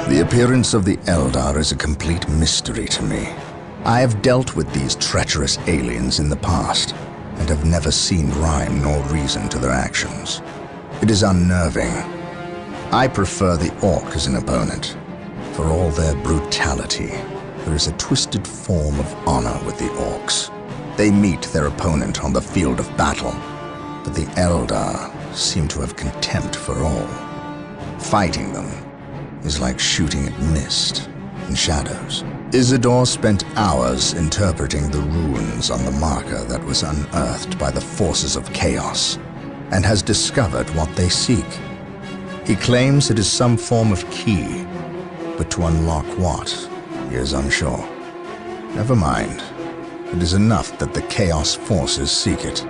The appearance of the Eldar is a complete mystery to me. I have dealt with these treacherous aliens in the past, and have never seen rhyme nor reason to their actions. It is unnerving. I prefer the Orc as an opponent. For all their brutality, there is a twisted form of honor with the Orcs. They meet their opponent on the field of battle, but the Eldar seem to have contempt for all. Fighting them is like shooting at mist and shadows. Isidore spent hours interpreting the runes on the marker that was unearthed by the forces of chaos, and has discovered what they seek. He claims it is some form of key, but to unlock what, he is unsure. Never mind. It is enough that the chaos forces seek it.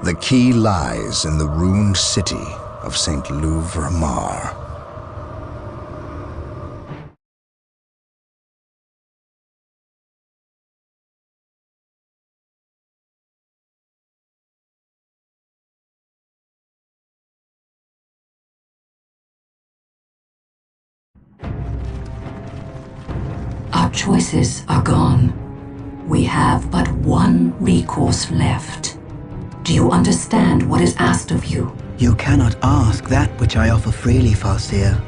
The key lies in the ruined city of St. Louvre-Mar. Our choices are gone. We have but one recourse left. Do you understand what is asked of you? You cannot ask that which I offer freely, Farseer.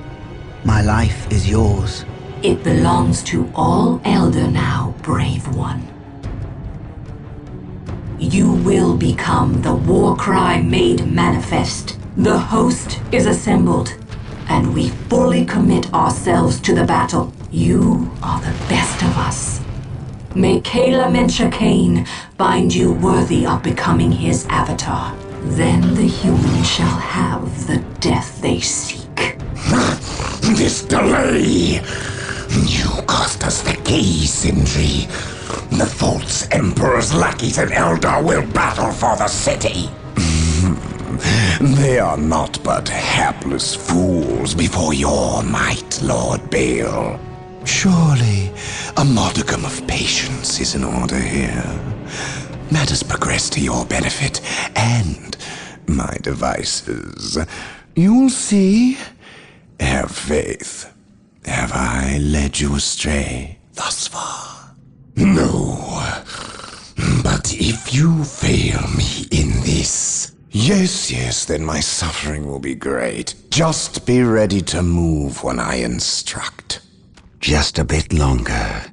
My life is yours. It belongs to all Elder now, brave one. You will become the war cry made manifest. The host is assembled, and we fully commit ourselves to the battle. You are the best of us. May Kala Menshakane find you worthy of becoming his avatar. Then the humans shall have the death they seek. This delay! You cost us the key, Sindri. The false Emperor's lackeys and Eldar will battle for the city. They are not but hapless fools before your might, Lord Bale. Surely, a modicum of patience is in order here. Matters progress to your benefit and my devices. You'll see. Have faith. Have I led you astray thus far? No. But if you fail me in this... Yes, then my suffering will be great. Just be ready to move when I instruct. Just a bit longer,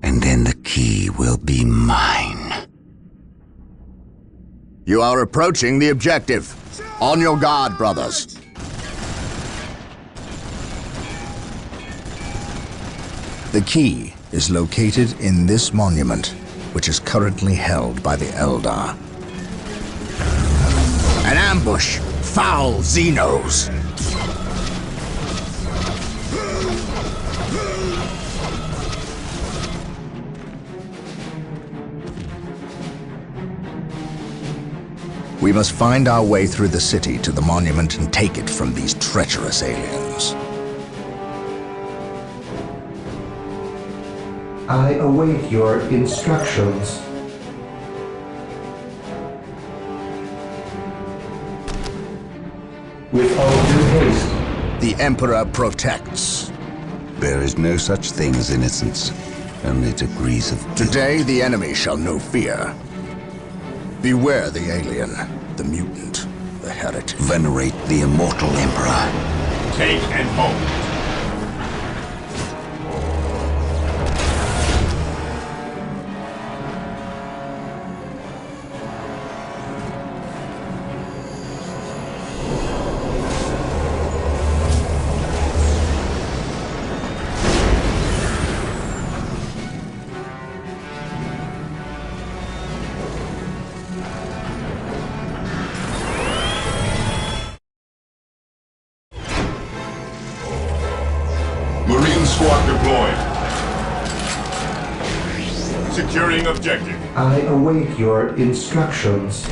and then the key will be mine. You are approaching the objective. On your guard, brothers. The key is located in this monument, which is currently held by the Eldar. An ambush! Foul Xenos! We must find our way through the city to the monument and take it from these treacherous aliens. I await your instructions. With all due haste. The Emperor protects. There is no such thing as innocence, only degrees of guilt. Today the enemy shall know fear. Beware the alien, the mutant, the heretic. Venerate the immortal Emperor. Take and hold. Marine squad deployed. Securing objective. I await your instructions.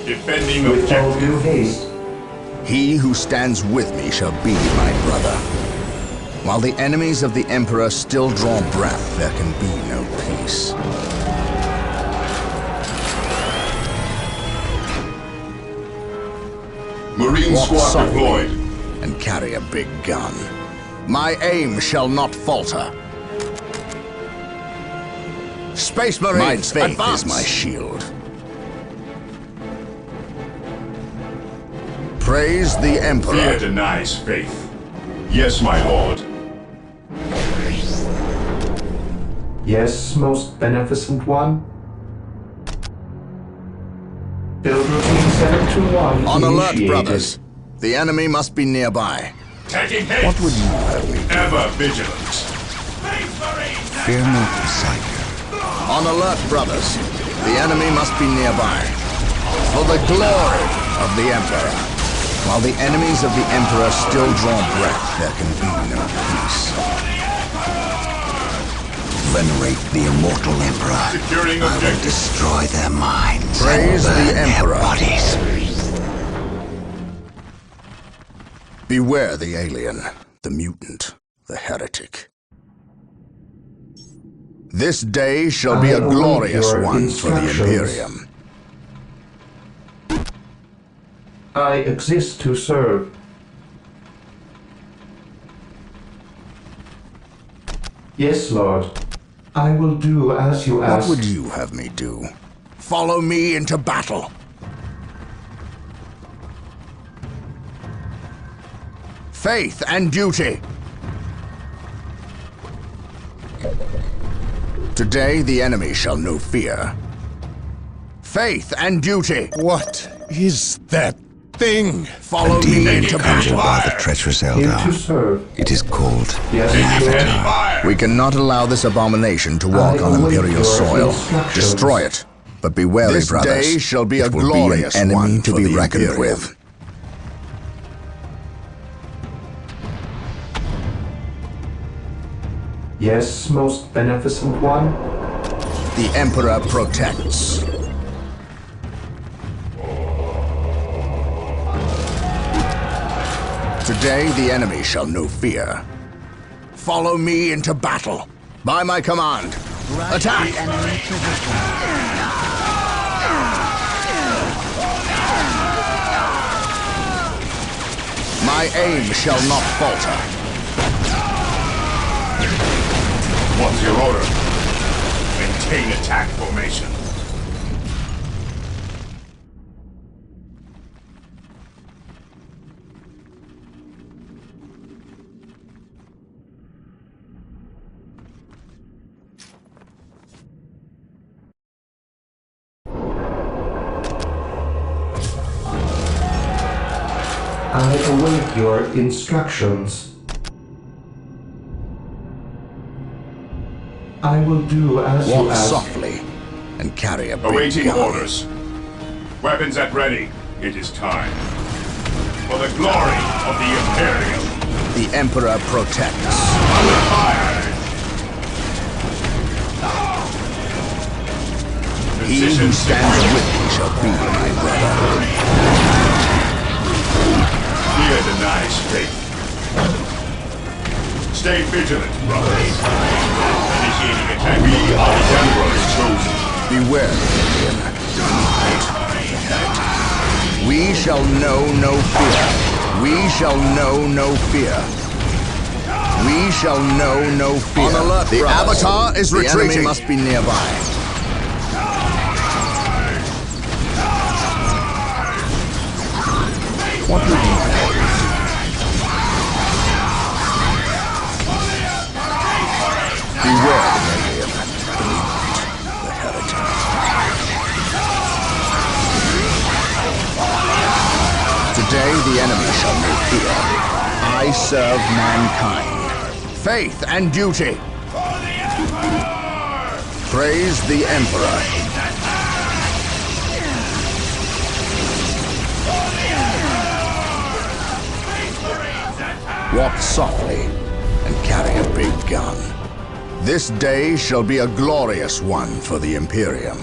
Defending With all due objective. haste. He who stands with me shall be my brother. While the enemies of the Emperor still draw breath, there can be no peace. Marine Walk squad softly deployed. and carry a big gun. My aim shall not falter. Space Marines, my faith advance. Is my shield. Praise the Emperor. Fear denies faith. Yes, my lord. Yes, most beneficent one. Build routine 721 On alert, initiated. brothers. The enemy must be nearby. Taking hits. What would you have me do? Ever vigilant. Fear not the sight. On alert, brothers. The enemy must be nearby. For the glory of the Emperor. While the enemies of the Emperor still draw breath, there can be no peace. Venerate the immortal Emperor. Securing I will objective. destroy their minds Praise and burn the Emperor. their bodies. Beware the alien, the mutant, the heretic. This day shall be a glorious one for the Imperium. I exist to serve. Yes, Lord. I will do as you ask. What would you have me do? Follow me into battle. Faith and duty. Today the enemy shall know fear. Faith and duty. What is that thing? Follow A me demon into conjured battle. by the treacherous Here to Eldar. serve. It is called Yes, an Lord. avatar. We cannot allow this abomination to walk I on await Imperial your soil. instructions. Destroy it. But be wary, This brothers. day shall be It a will glorious an enemy one to for be the reckoned Imperium. with. Yes, most beneficent one. The Emperor protects. Today the enemy shall know fear. Follow me into battle. By my command. Attack! My aim shall not falter. What's your order? Maintain attack formation. I await your instructions. I will do as you Walk ask. softly and carry a big Awaiting gun. orders. Weapons at ready. It is time. For the glory of the Imperium. The Emperor protects. Under fire. He who Position stands secure. with me shall be my brother. Fear denies faith. Stay vigilant, brothers. Initiating attack. We are the Emperor's chosen. Beware, Alien. We shall know no fear. We shall know no fear. We shall know no fear. On alert, the brothers. Avatar is The retreating. enemy Must be nearby. What would you have? Beware, Alien. The heretic. Today the enemy shall know fear. I serve mankind. Faith and duty. Praise the Emperor. Walk softly and carry a big gun. This day shall be a glorious one for the Imperium.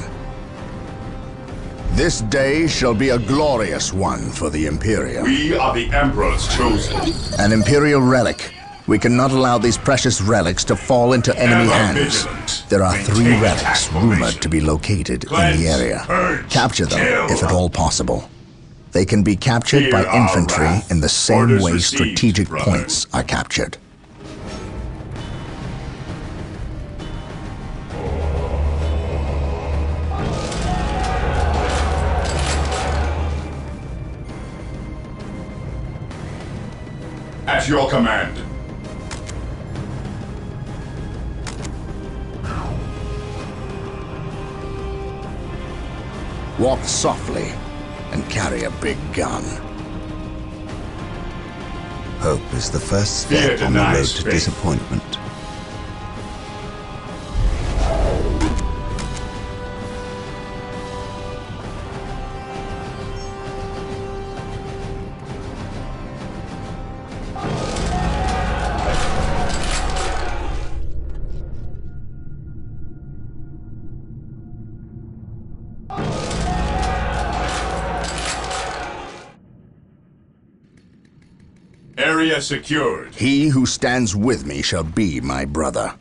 This day shall be a glorious one for the Imperium. We are the Emperor's chosen. An Imperial relic. We cannot allow these precious relics to fall into enemy Ever hands. vigilant. There are 3 Maintain relics attack rumored formation. to be located in Cleanse, the area. purge, Capture them, kill. if at all possible. They can be captured Fear by our infantry wrath. in the same Orders way received, strategic brother. points are captured. At your command. Walk softly and carry a big gun. Hope is the first Fear step on the road denies to faith. disappointment. Area secured. He who stands with me shall be my brother.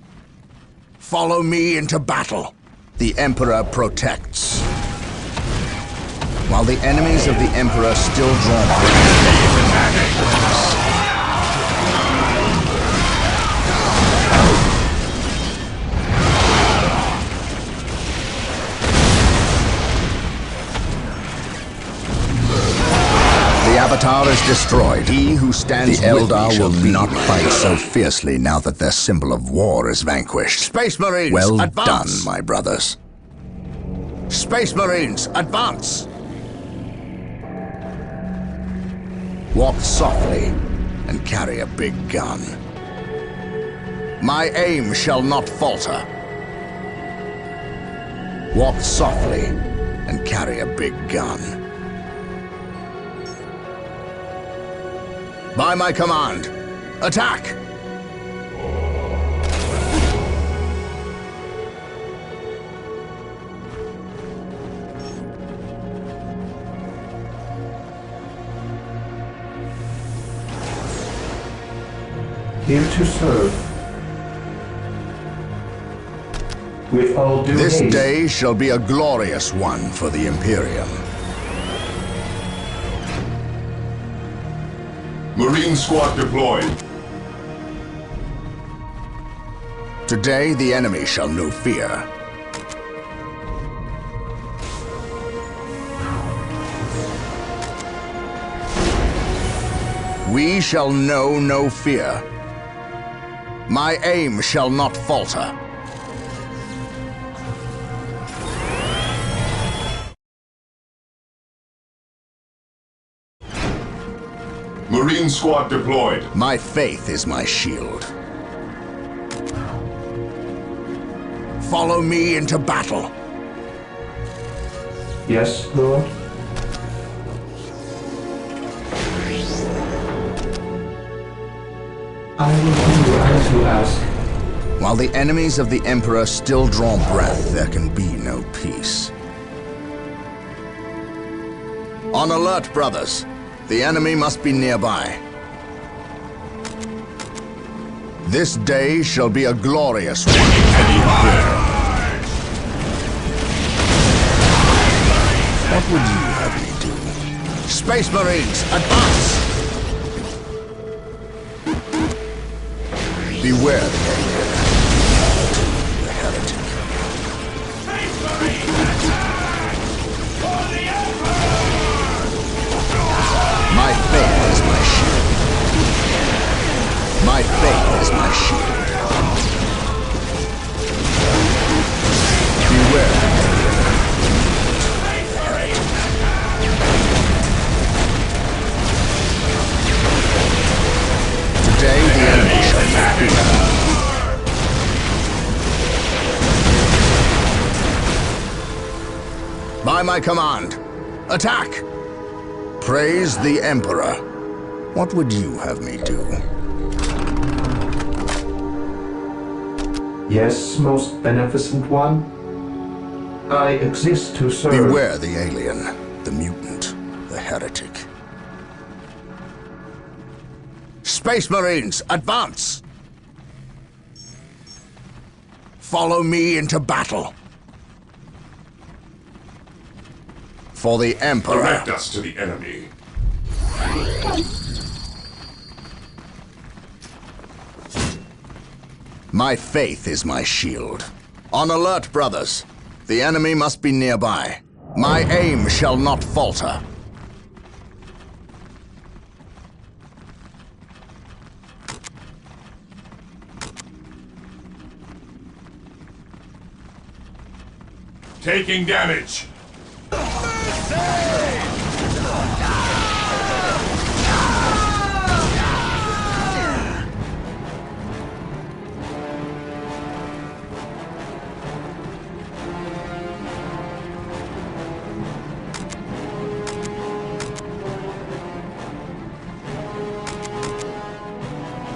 Follow me into battle. The Emperor protects. While the enemies of the Emperor still draw breath. The Avatar is destroyed. He who stands the Eldar will not fight so fiercely now that their symbol of war is vanquished. Space Marines, well advance. Done, my brothers. Space Marines, advance! Walk softly and carry a big gun. My aim shall not falter. Walk softly and carry a big gun. By my command, attack! Here to serve. With all due This haste. day shall be a glorious one for the Imperium. Marine squad deployed. Today the enemy shall know fear. We shall know no fear. My aim shall not falter. Marine squad deployed. My faith is my shield. Follow me into battle. Yes, Lord. I will do as you ask. While the enemies of the Emperor still draw breath, there can be no peace. On alert, brothers. The enemy must be nearby. This day shall be a glorious one for the Imperium. What would you have me do? Space Marines, advance! Beware the alien. The heretic. Space Marines attack! For the Emperor! My faith is my shield. My faith is my shield. Beware the alien. Today the enemy shall not fear. By my command, attack! Praise the Emperor. What would you have me do? Yes, most beneficent one. I exist to serve. Beware the alien, the mutant, the heretic. Space Marines, advance! Follow me into battle. For the Emperor. Direct us to the enemy. My faith is my shield. On alert, brothers. The enemy must be nearby. My aim shall not falter. Taking damage.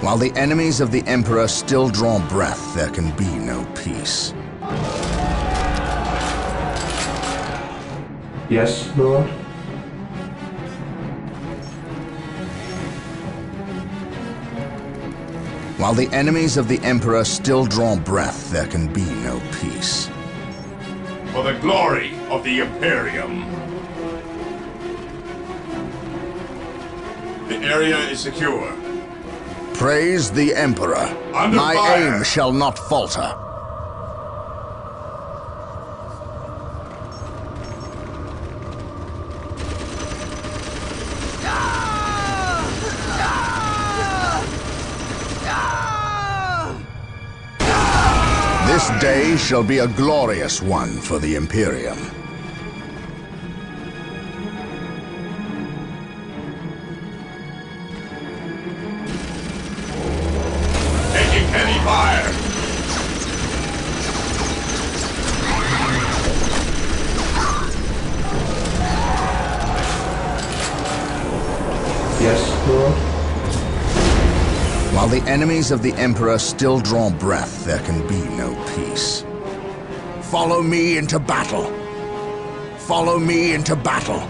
While the enemies of the Emperor still draw breath, there can be no peace. Yes, Lord? While the enemies of the Emperor still draw breath, there can be no peace. For the glory of the Imperium. The area is secure. Praise the Emperor. Under My fire. aim shall not falter. This day shall be a glorious one for the Imperium. Taking heavy fire. Yes, Lord? While the enemies of the Emperor still draw breath, there can be no peace. Follow me into battle. Follow me into battle.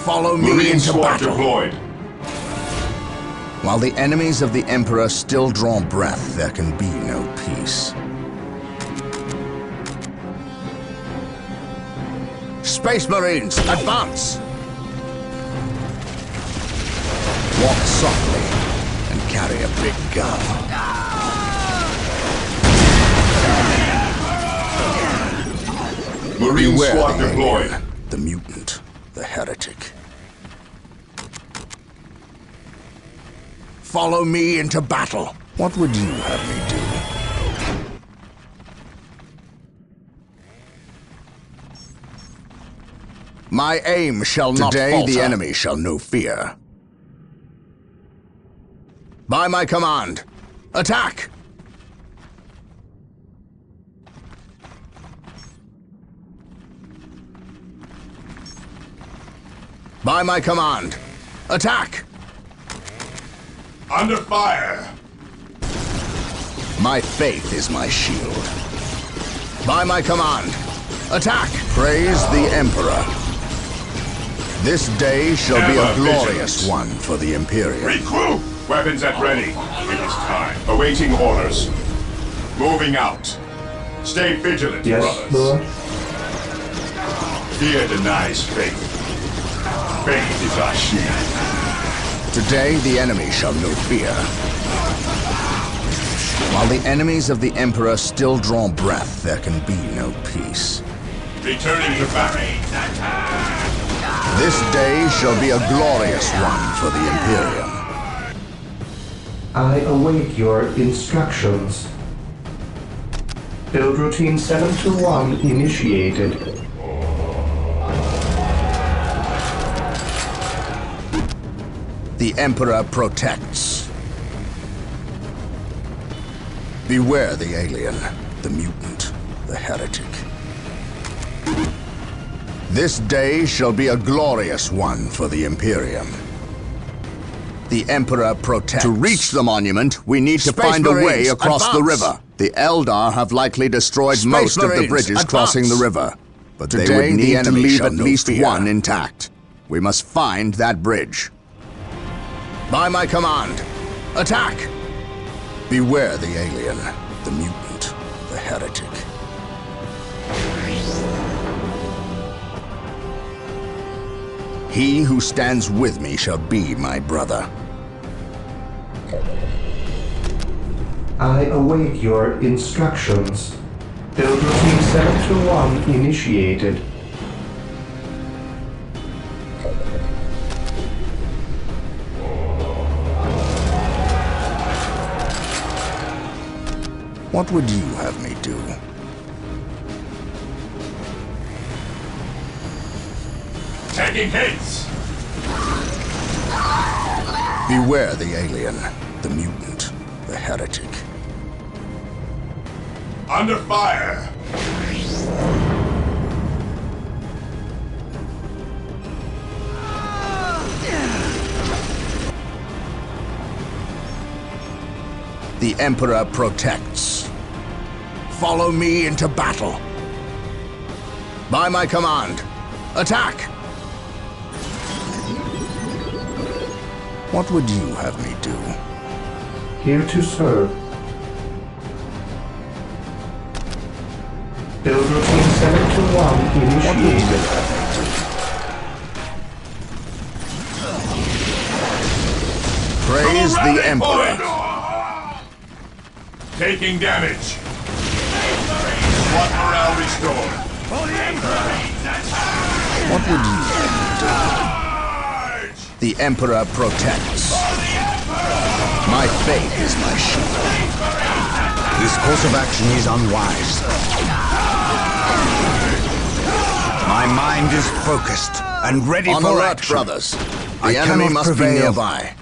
Follow me Marine into squad battle. deployed. While the enemies of the Emperor still draw breath, there can be no peace. Space Marines, advance! Walk softly and carry a big gun. Marine Beware squad the deployed. alien, the mutant, the heretic. Follow me into battle. What would you have me do? My aim shall not falter. Today the enemy shall know fear. By my command, attack! By my command, attack! Under fire. My faith is my shield. By my command, attack! Praise the Emperor. This day shall be a Ever glorious vigilant. one for the Imperium. Recruit! Weapons at ready. It is time. Awaiting orders. Moving out. Stay vigilant, Yes, brothers. Lord? Fear denies faith. Faith is our shield. Today the enemy shall know fear. While the enemies of the Emperor still draw breath, there can be no peace. Returning to battle. This day shall be a glorious one for the Imperium. I await your instructions. Build routine 721 initiated. The Emperor protects. Beware the alien, the mutant, the heretic. This day shall be a glorious one for the Imperium. The Emperor protects. To reach the monument, we need to find a way across the river. The Eldar have likely destroyed most of the bridges crossing the river. But they would need to leave at least one intact. We must find that bridge. By my command, attack! Beware the alien, the mutant, the heretic. He who stands with me shall be my brother. I await your instructions. Build routine 721 initiated. What would you have me do? Taking hits! Beware the alien, the mutant, the heretic. Under fire! The Emperor protects. Follow me into battle. By my command, attack! What would you have me do? Here to serve. Build routine 721 initiated. Praise the Emperor. Taking damage. What morale restored? What would you have me do? The Emperor protects. My faith is my shield. This course of action is unwise. My mind is focused and ready On for alert, action. brothers. The I enemy cannot must be prevail. nearby.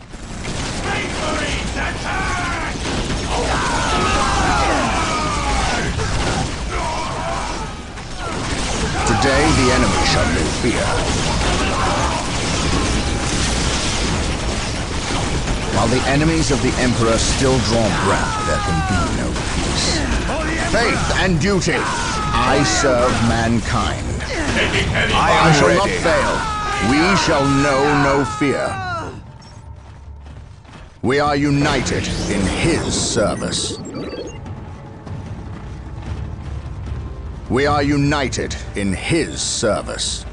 Today, the enemy shall know fear. While the enemies of the Emperor still draw breath, there can be no peace. Faith and duty. I serve mankind. Taking heavy I shall fire. not fail. We shall know no fear. We are united in his service. We are united in his service.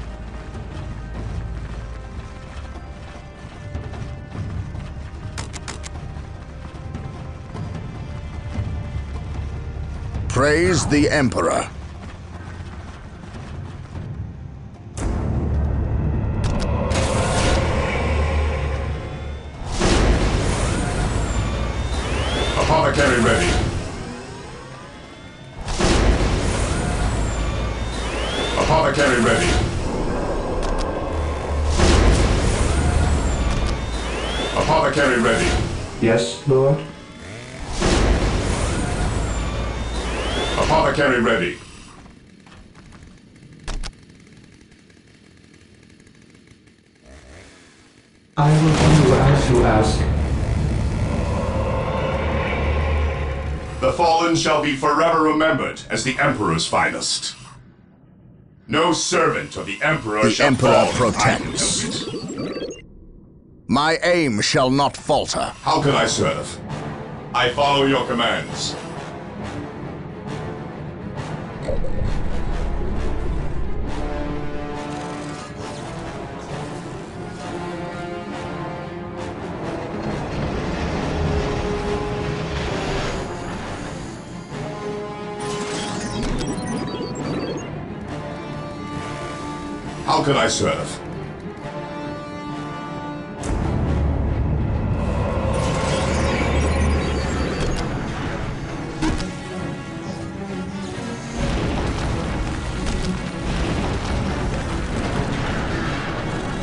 Praise the Emperor. Apothecary ready. Apothecary ready. Apothecary ready. Yes, Lord. Apothecary ready. I will do as you ask. The fallen shall be forever remembered as the Emperor's finest. No servant of the Emperor The shall Emperor fall protects. My aim shall not falter. How can I serve? I follow your commands. How can I serve?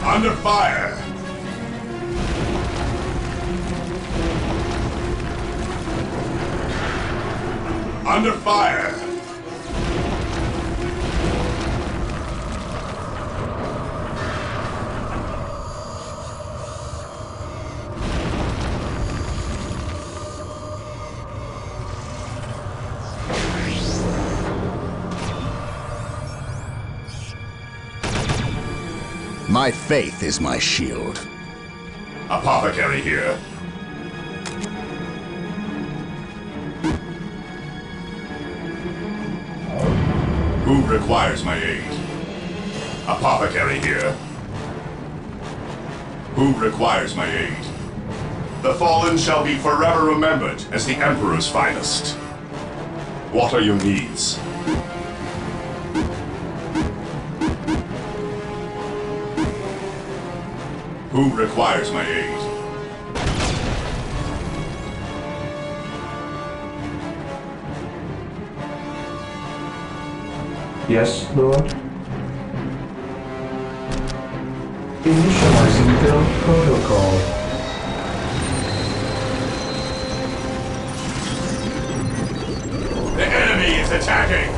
Under fire! Under fire! My faith is my shield. Apothecary here. Who requires my aid? Apothecary here. Who requires my aid? The fallen shall be forever remembered as the Emperor's finest. What are your needs? Who requires my aid? Yes, Lord. Build protocol. The enemy is attacking!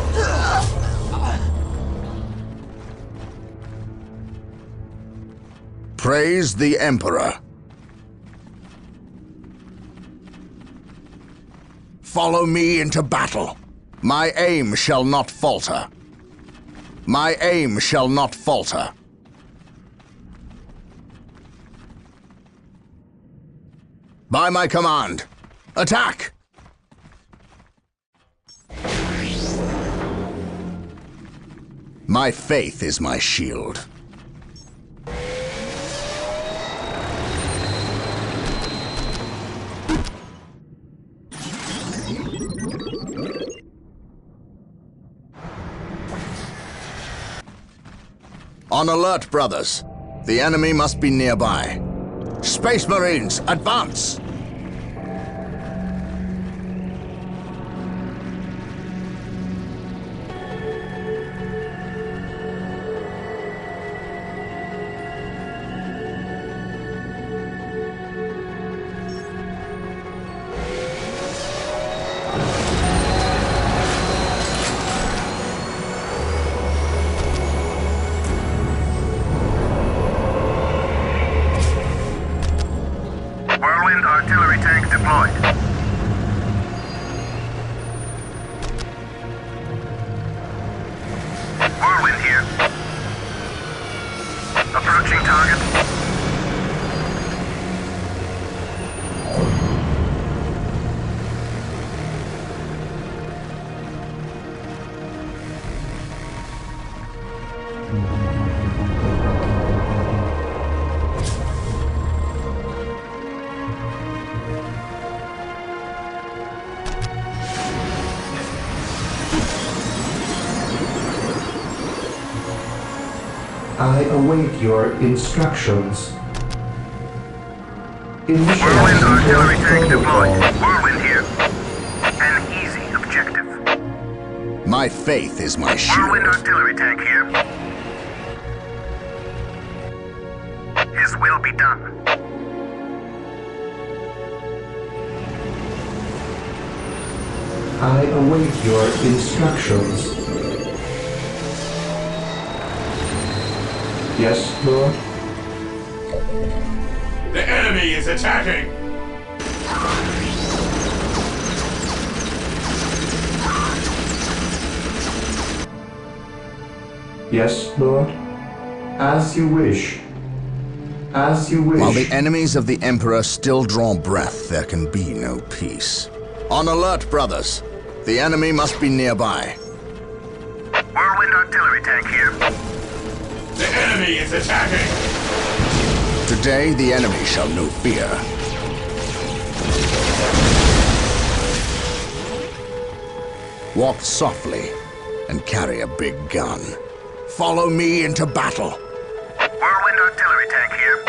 Praise the Emperor. Follow me into battle. My aim shall not falter. My aim shall not falter. By my command, attack! My faith is my shield. On alert, brothers. The enemy must be nearby. Space Marines, advance! I await your instructions. Whirlwind artillery tank deployed. Protocol. Whirlwind here. An easy objective. My faith is my Whirlwind shield. artillery tank here. His will be done. I await your instructions. Yes, Lord? The enemy is attacking! Yes, Lord? As you wish. As you wish. While the enemies of the Emperor still draw breath, there can be no peace. On alert, brothers. The enemy must be nearby. Whirlwind artillery tank here. The enemy is attacking! Today, the enemy shall know fear. Walk softly and carry a big gun. Follow me into battle. Whirlwind artillery tank here.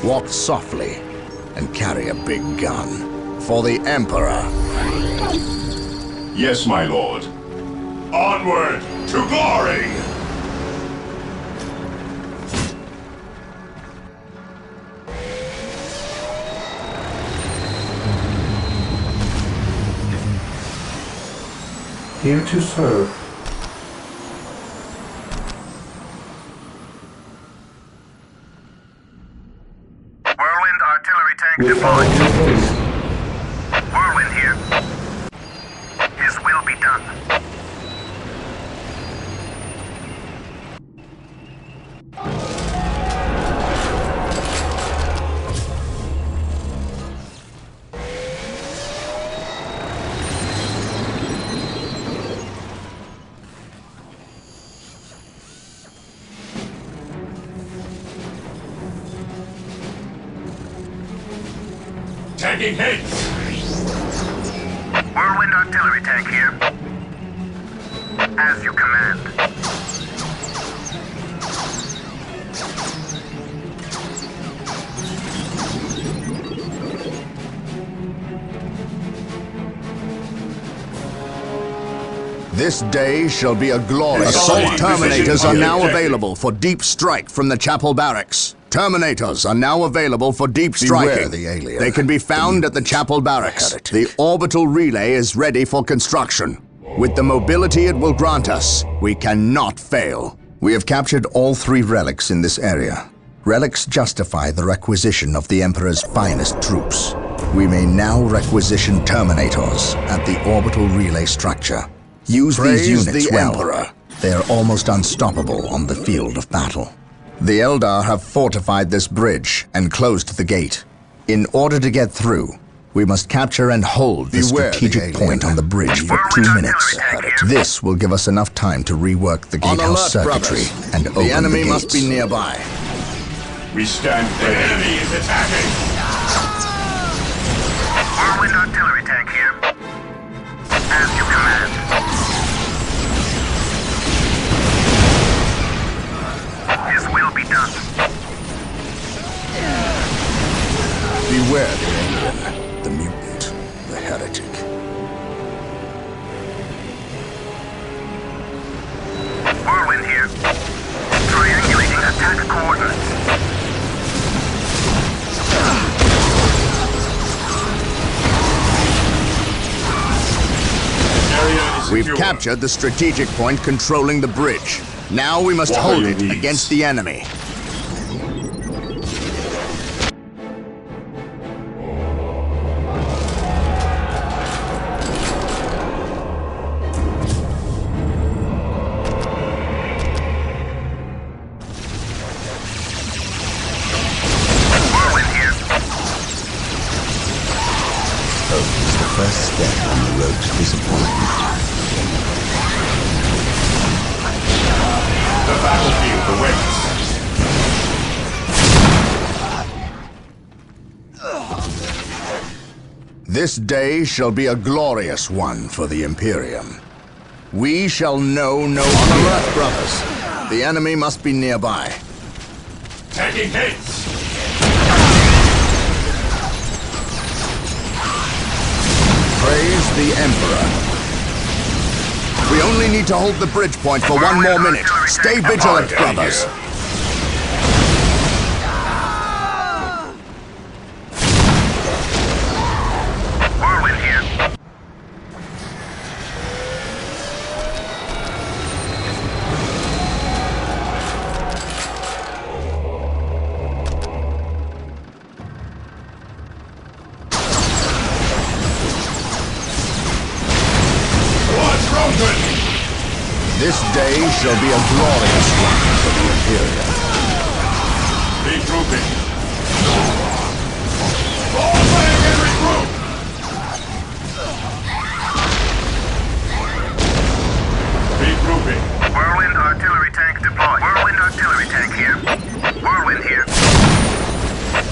Walk softly and carry a big gun. For the Emperor. Yes, my lord. Onward to glory! Here to serve. Whirlwind artillery tank With all deployed. due haste. Whirlwind here. His will be done. Taking hits! Whirlwind artillery tank here. As you command. This day shall be a glorious... Assault Terminators are now objective. available for deep strike from the chapel barracks. Terminators are now available for deep striking. Beware the alien. They can be found at the chapel barracks. The orbital relay is ready for construction. With the mobility it will grant us, we cannot fail. We have captured all 3 relics in this area. Relics justify the requisition of the Emperor's finest troops. We may now requisition Terminators at the orbital relay structure. Use these units well. Emperor. They are almost unstoppable on the field of battle. The Eldar have fortified this bridge and closed the gate. In order to get through, we must capture and hold the strategic point on the bridge for 2 minutes. This will give us enough time to rework the gatehouse circuitry and open the gates. The enemy must be nearby. We stand ready. The enemy is attacking. Whirlwind artillery tank here. As you command. His will be done. Beware the alien, the mutant, the heretic. Whirlwind here. Triangulating attack coordinates. We've captured the strategic point controlling the bridge. Now we must hold it against the enemy. Whirlwind here. Hope is the first step on the road to disappointment. The battlefield awaits. This day shall be a glorious one for the Imperium. We shall know no fear. On alert, brothers. The enemy must be nearby. Taking hits. Praise the Emperor. We only need to hold the bridge point for 1 more minute. Stay vigilant, brothers. Whirlwind here. This day shall be a glorious one for the Imperium. Regrouping. Fall back and regroup. Regrouping. Whirlwind artillery tank deployed. Whirlwind artillery tank here. Whirlwind here.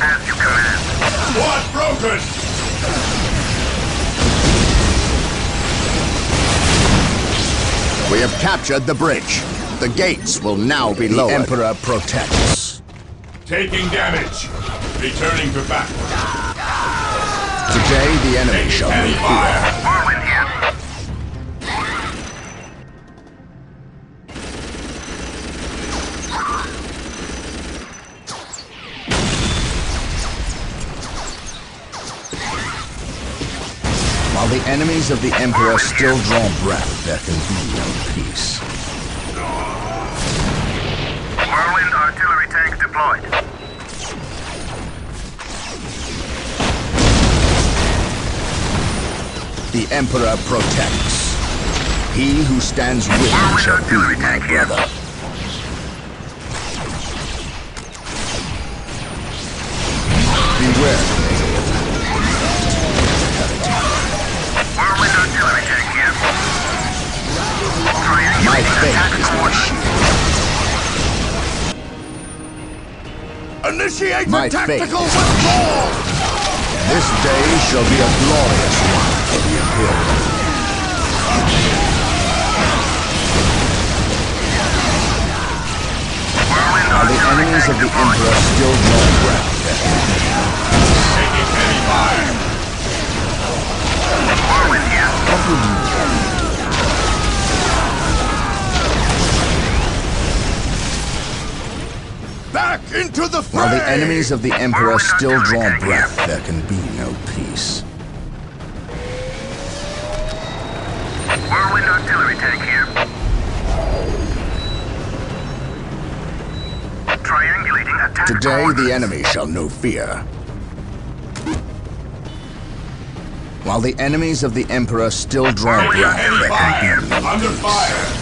As you command. Squad broken. We have captured the bridge. The gates will now be lowered. The Emperor protects. Taking damage. Returning to battle. Today the enemy shall be fire. Whirlwind here. While the enemies of the Emperor still draw breath, there can be no peace. Whirlwind artillery tank deployed. The Emperor protects. He who stands with me shall be my brother. Beware. Whirlwind artillery tank here. My faith is my shield. Initiate My tactical withdrawal! This day shall be a glorious one for the Imperium. While the enemies of the Emperor still draw breath, Taking heavy fire. Whirlwind here. what will you do? the fray! While the enemies of the Emperor still draw breath, there can be no peace. Whirlwind artillery tank here. Triangulating attack Today coordinates. the enemy shall know fear. While the enemies of the Emperor still draw breath, there can be no Under peace. fire!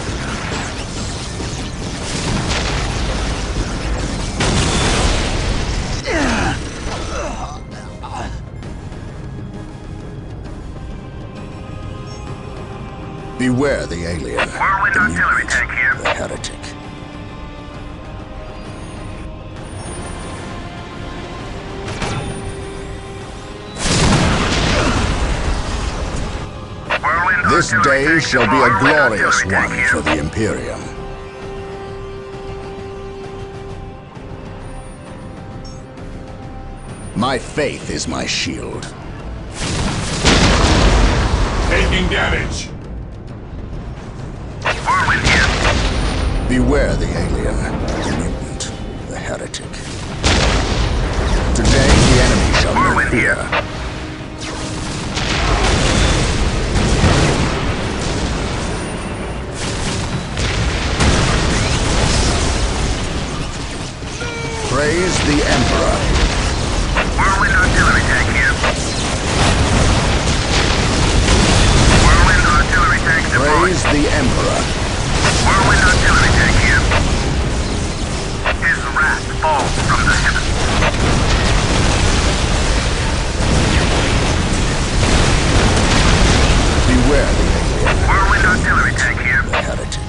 Beware the alien, Whirlwind the artillery mutant, tank here. the heretic. Whirlwind This artillery day tank. shall be a Whirlwind glorious artillery tank one here. for the Imperium. My faith is my shield. Taking damage! Whirlwind here. Beware the alien, the mutant, the heretic. Today the enemy shall know Whirlwind fear. here. Praise the Emperor. Whirlwind artillery tank here. Whirlwind artillery tank deployed. Praise the Emperor. Whirlwind artillery tank here. His wrath falls from the heavens. Beware the alien, Whirlwind artillery tank here. the heretic.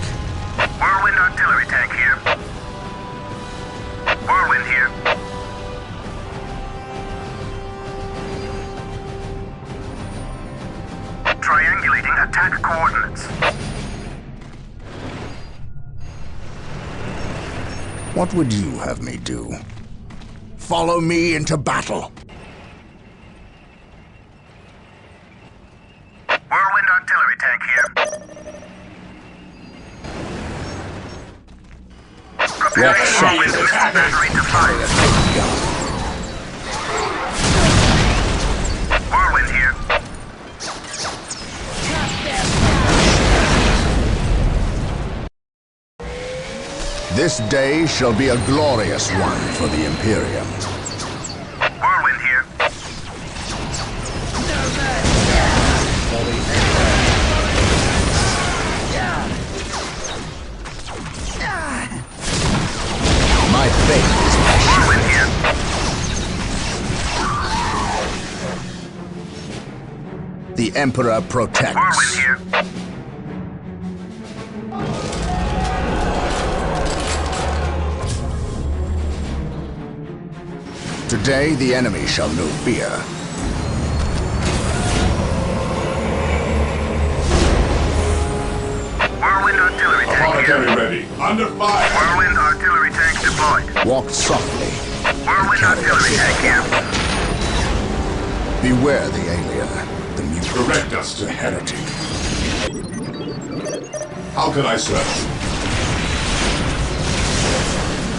Whirlwind artillery tank here. Whirlwind here. Triangulating attack coordinates. What would you have me do? Follow me into battle. Whirlwind artillery tank here. Preparing Yes, whirlwind sir. missile battery to fire. Whirlwind here. This day shall be a glorious one for the Imperium. Whirlwind here. My faith is my shield. Whirlwind here. The Emperor Whirlwind protects. here. Today the enemy shall know fear. Whirlwind artillery tank here. Artillery ready. Under fire! Whirlwind artillery tank deployed. Walk softly. Whirlwind artillery tank here. Beware the alien, the mutant, Direct us to the heretic. How can I serve?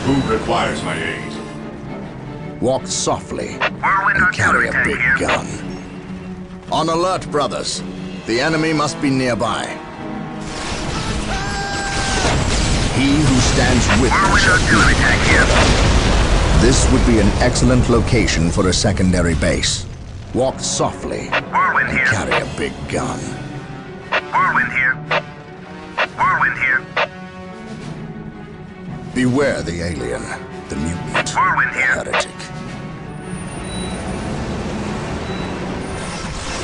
Who requires my aid? Walk softly Whirlwind and carry artillery a tank big here. gun. On alert, brothers. The enemy must be nearby. He who stands with me Whirlwind shall artillery be tank here. This would be an excellent location for a secondary base. Walk softly Whirlwind and here. carry a big gun. Whirlwind here. Whirlwind here. Beware the alien, the mutant, Whirlwind the here. heretic.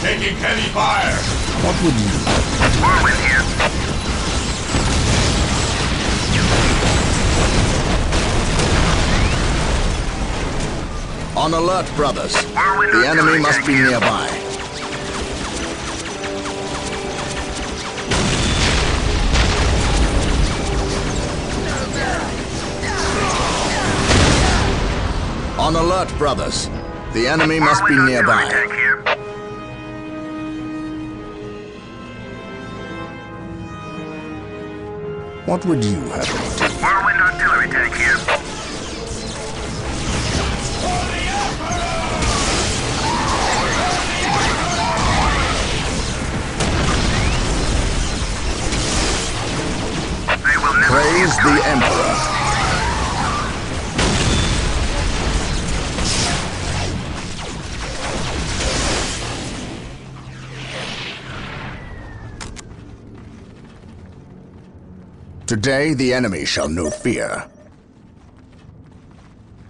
Taking heavy fire! What would you do? Whirlwind here. On alert, brothers. Whirlwind The enemy artillery must tank be here. nearby. On alert, brothers. The enemy must be Whirlwind artillery nearby. tank here. What would you have me do? Whirlwind artillery tank here. Today the enemy shall know fear.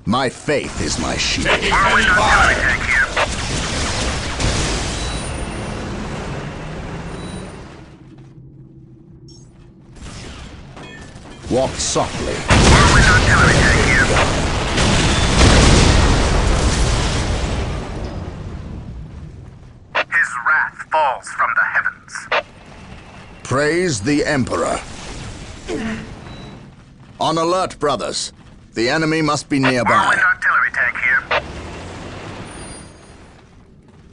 My faith is my shield. Whirlwind artillery tank here. Walk softly. Whirlwind artillery tank here. His wrath falls from the heavens. Praise the Emperor. On alert, brothers. The enemy must be nearby. Whirlwind artillery tank here.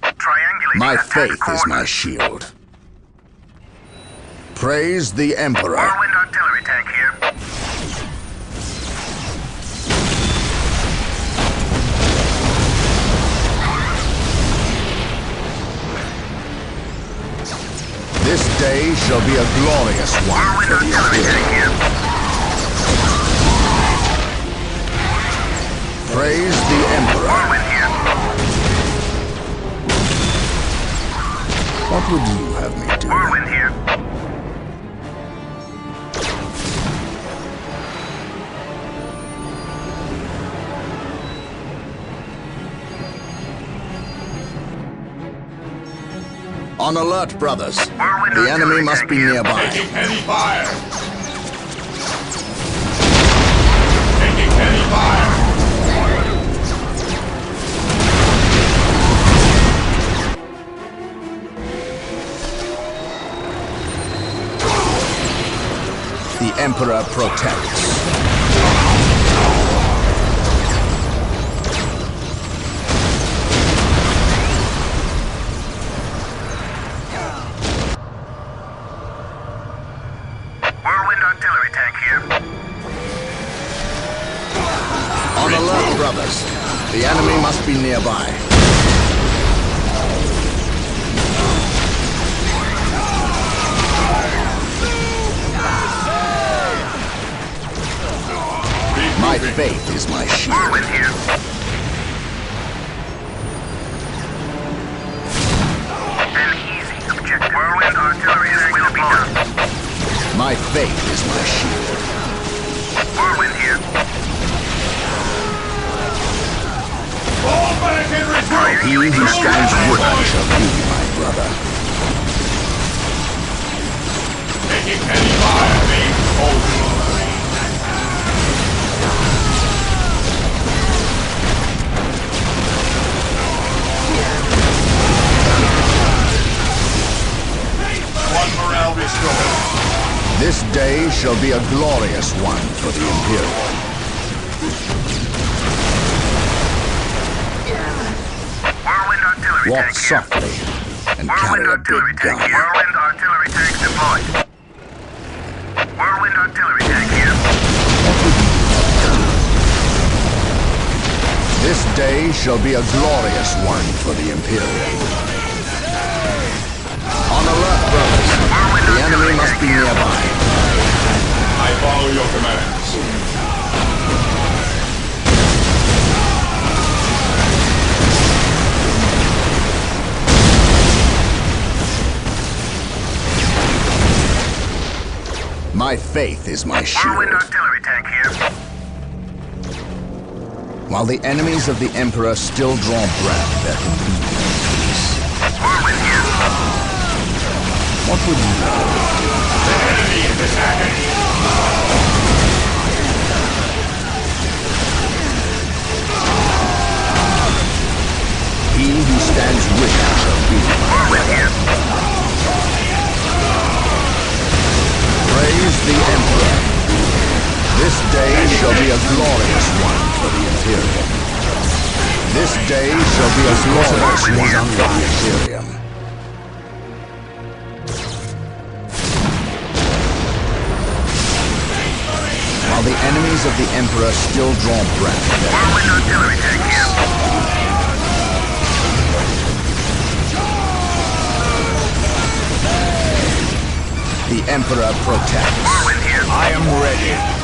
Triangulating My attack faith is my coordinates. shield. Praise the Emperor. Whirlwind artillery tank here. This day shall be a glorious one Whirlwind for the artillery Imperial. tank here. Praise the Emperor. Whirlwind here. What would you have me do? Whirlwind here. On alert, brothers. Whirlwind The enemy artillery must tank be here. nearby. Taking heavy fire. Taking heavy fire. The Emperor protects. Whirlwind artillery tank here. On alert, brothers. The enemy must be nearby. My faith is my shield. Whirlwind here. An easy objective. Whirlwind artillery tank will be done. My faith is my shield. Whirlwind here. Fall back and regroup. He who stands with me shall be my brother. Taking heavy fire, being over. One morale restored. This day shall be a glorious one for the Imperial. Whirlwind artillery Walk tank here. softly and carry Whirlwind a artillery big tank gun. here. Whirlwind artillery tank deployed. Whirlwind artillery tank here. This day shall be a glorious one for the Imperial. On alert, brothers. The enemy must be nearby. I follow your commands. My faith is my Whirlwind shield. artillery tank here. While the enemies of the Emperor still draw breath, there can be no peace. Whirlwind here. What would you know? The enemy is attacking. He who stands with me shall be my Whirlwind brother. here. Praise the Emperor. This day shall be a glorious one for the Imperium. This day shall be a glorious one for the Imperium. While the enemies of the Emperor still draw breath, Whirlwind artillery tank here. the Emperor protects. Whirlwind here. I am ready.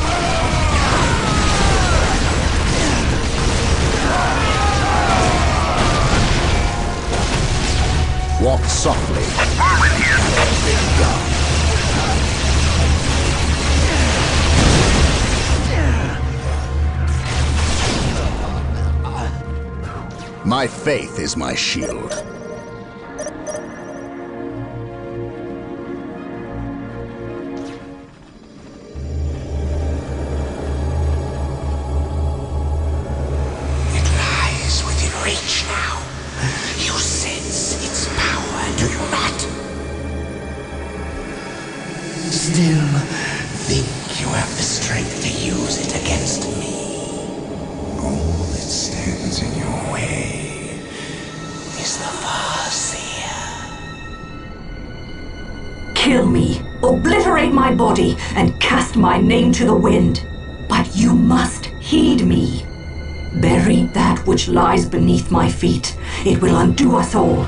Walk softly. Whirlwind here. Big gun. My faith is my shield. It lies within reach now. You sense its power, do you not? Still, think you have the strength to use it against me. All that stands in your way is the Farseer. Kill me, obliterate my body, and cast my name to the wind. But you must heed me. Bury that which lies beneath my feet. It will undo us all.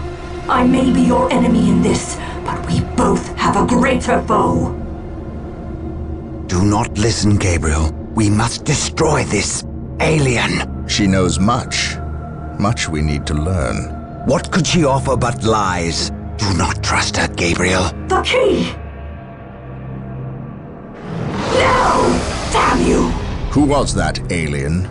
I may be your enemy in this, but we both have a greater foe. Do not listen, Gabriel. We must destroy this alien. She knows much. Much we need to learn. What could she offer but lies? Do not trust her, Gabriel. The key! No! Damn you! Who was that alien?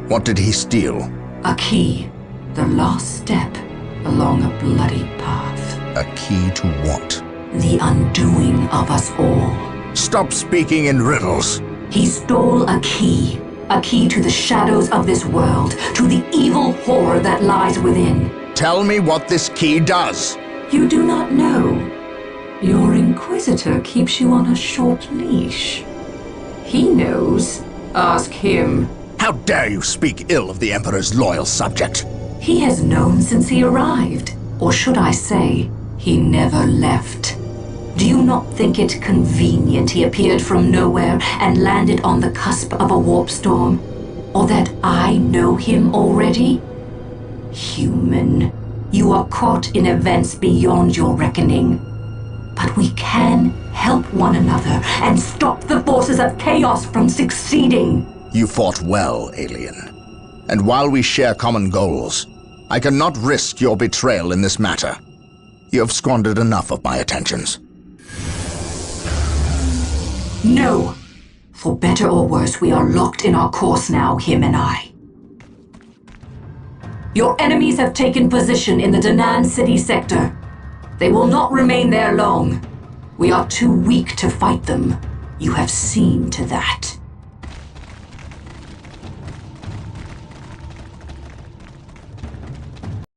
What did he steal? A key. The last step along a bloody path. A key to what? The undoing of us all. Stop speaking in riddles. He stole a key. A key to the shadows of this world, to the evil horror that lies within. Tell me what this key does. You do not know. Your Inquisitor keeps you on a short leash. He knows. Ask him. How dare you speak ill of the Emperor's loyal subject? He has known since he arrived. Or should I say, he never left. Do you not think it convenient he appeared from nowhere and landed on the cusp of a warp storm? Or that I know him already? Human, you are caught in events beyond your reckoning. But we can help one another and stop the forces of chaos from succeeding. You fought well, alien. And while we share common goals, I cannot risk your betrayal in this matter. You have squandered enough of my attentions. No! For better or worse, we are locked in our course now, him and I. Your enemies have taken position in the Danan City sector. They will not remain there long. We are too weak to fight them. You have seen to that.